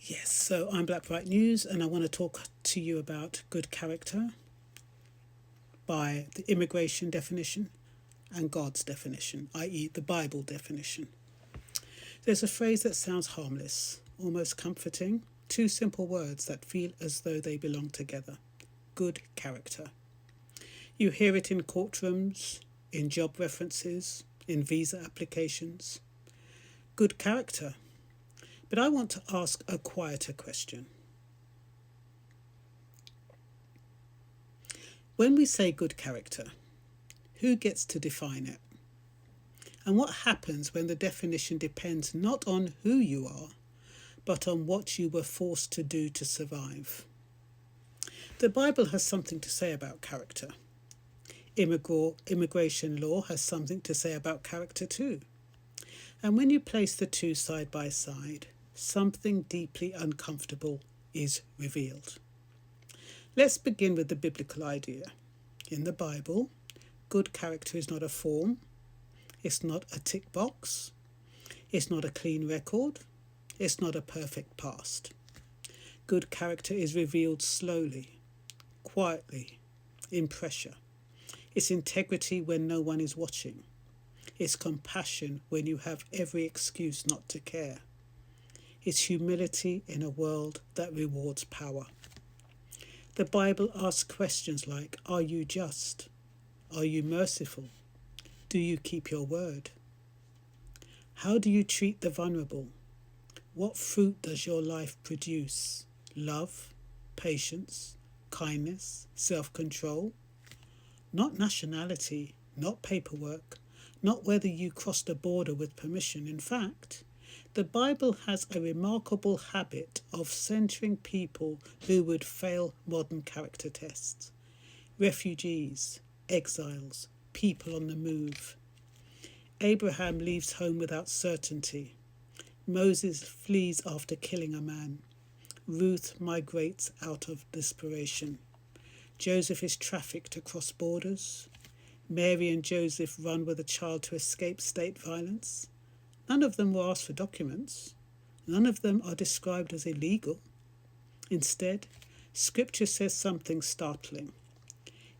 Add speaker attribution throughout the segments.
Speaker 1: Yes, so I'm Black Bright News, and I want to talk to you about good character by the immigration definition and God's definition, i.e., the Bible definition. There's a phrase that sounds harmless, almost comforting, two simple words that feel as though they belong together: good character. You hear it in courtrooms, in job references, in visa applications. Good character. But I want to ask a quieter question. When we say good character, who gets to define it? And what happens when the definition depends not on who you are, but on what you were forced to do to survive? The Bible has something to say about character. Immigration law has something to say about character too. And when you place the two side by side, something deeply uncomfortable is revealed. Let's begin with the biblical idea. In the Bible, good character is not a form, it's not a tick box, it's not a clean record, it's not a perfect past. Good character is revealed slowly, quietly, in pressure. It's integrity when no one is watching. It's compassion when you have every excuse not to care. It's humility in a world that rewards power. The Bible asks questions like, are you just? Are you merciful? Do you keep your word? How do you treat the vulnerable? What fruit does your life produce? Love, patience, kindness, self-control? Not nationality, not paperwork, not whether you crossed a border with permission. In fact, the Bible has a remarkable habit of centering people who would fail modern character tests. Refugees, exiles, people on the move. Abraham leaves home without certainty. Moses flees after killing a man. Ruth migrates out of desperation. Joseph is trafficked across borders. Mary and Joseph run with a child to escape state violence. None of them were asked for documents. None of them are described as illegal. Instead, Scripture says something startling.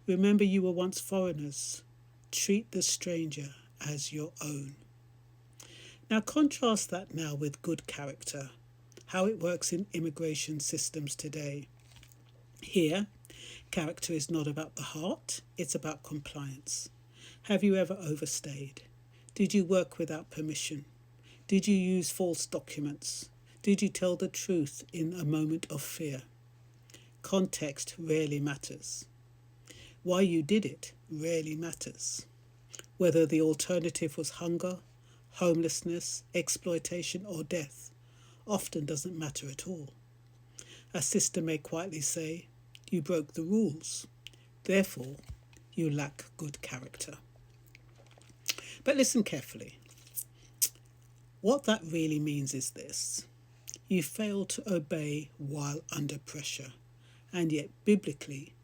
Speaker 1: Remember, you were once foreigners. Treat the stranger as your own. Now contrast that now with good character, how it works in immigration systems today. Here, character is not about the heart, it's about compliance. Have you ever overstayed? Did you work without permission? Did you use false documents? Did you tell the truth in a moment of fear? Context rarely matters. Why you did it rarely matters. Whether the alternative was hunger, homelessness, exploitation, or death often doesn't matter at all. A system may quietly say, you broke the rules, therefore you lack good character. But listen carefully. What that really means is this: you failed to obey while under pressure, and yet biblically,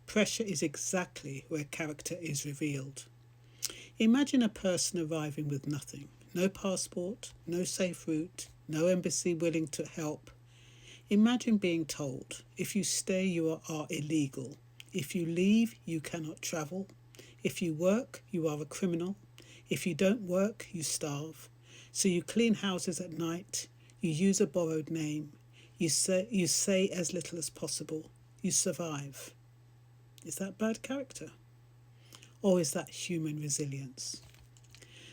Speaker 1: pressure is exactly where character is revealed. Imagine a person arriving with nothing: no passport, no safe route, no embassy willing to help. Imagine being told, if you stay, you are illegal. If you leave, you cannot travel. If you work, you are a criminal. If you don't work, you starve. So you clean houses at night, you use a borrowed name, you say as little as possible, you survive. Is that bad character? Or is that human resilience?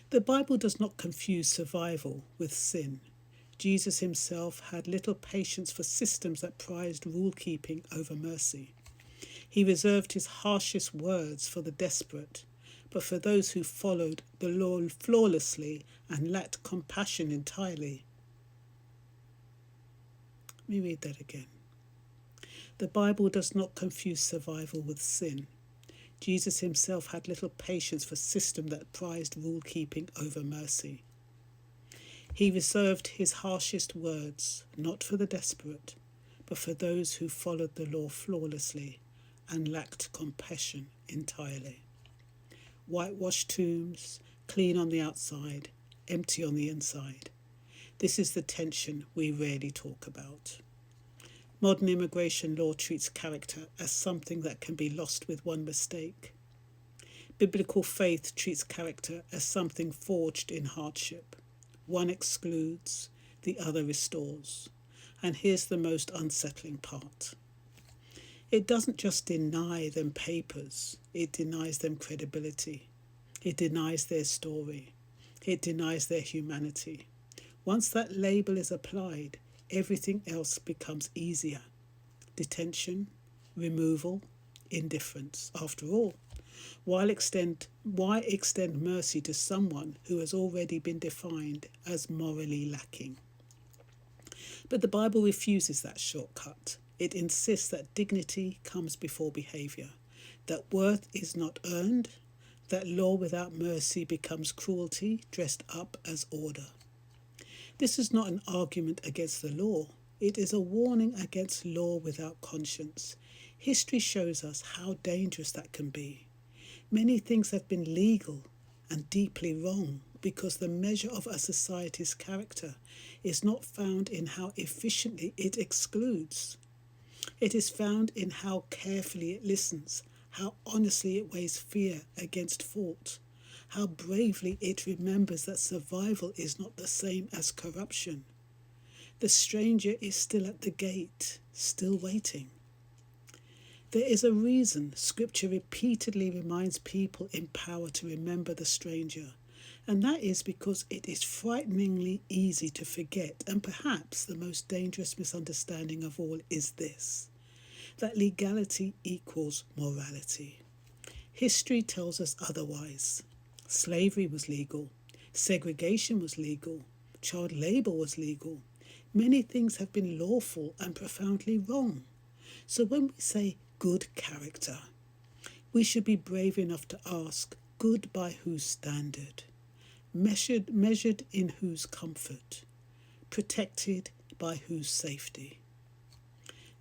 Speaker 1: The Bible does not confuse survival with sin. Jesus himself had little patience for systems that prized rule-keeping over mercy. He reserved his harshest words for the desperate, but for those who followed the law flawlessly and lacked compassion entirely. Let me read that again. The Bible does not confuse survival with sin. Jesus himself had little patience for systems that prized rule-keeping over mercy. He reserved his harshest words, not for the desperate, but for those who followed the law flawlessly and lacked compassion entirely. Whitewashed tombs, clean on the outside, empty on the inside. This is the tension we rarely talk about. Modern immigration law treats character as something that can be lost with one mistake. Biblical faith treats character as something forged in hardship. One excludes, the other restores. And here's the most unsettling part. It doesn't just deny them papers, it denies them credibility. It denies their story. It denies their humanity. Once that label is applied, everything else becomes easier. Detention, removal, indifference. After all, why extend mercy to someone who has already been defined as morally lacking? But the Bible refuses that shortcut. It insists that dignity comes before behaviour, that worth is not earned, that law without mercy becomes cruelty dressed up as order. This is not an argument against the law. It is a warning against law without conscience. History shows us how dangerous that can be. Many things have been legal and deeply wrong because the measure of a society's character is not found in how efficiently it excludes. It is found in how carefully it listens, how honestly it weighs fear against fault, how bravely it remembers that survival is not the same as corruption. The stranger is still at the gate, still waiting. There is a reason Scripture repeatedly reminds people in power to remember the stranger, and that is because it is frighteningly easy to forget, and perhaps the most dangerous misunderstanding of all is this, that legality equals morality. History tells us otherwise. Slavery was legal, segregation was legal, child labour was legal. Many things have been lawful and profoundly wrong. So when we say good character, we should be brave enough to ask, good by whose standard? Measured in whose comfort? Protected by whose safety?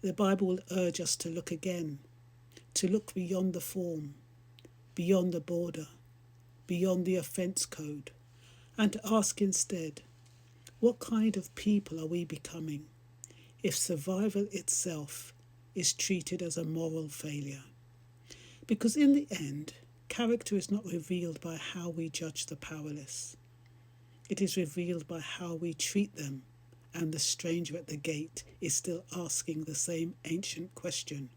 Speaker 1: The Bible will urge us to look again, to look beyond the form, beyond the border, beyond the offence code, and to ask instead, what kind of people are we becoming if survival itself is treated as a moral failure? Because in the end, character is not revealed by how we judge the powerless. It is revealed by how we treat them, and the stranger at the gate is still asking the same ancient question.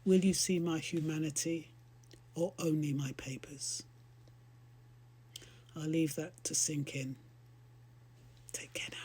Speaker 1: Will you see my humanity or only my papers? I'll leave that to sink in. Take care now.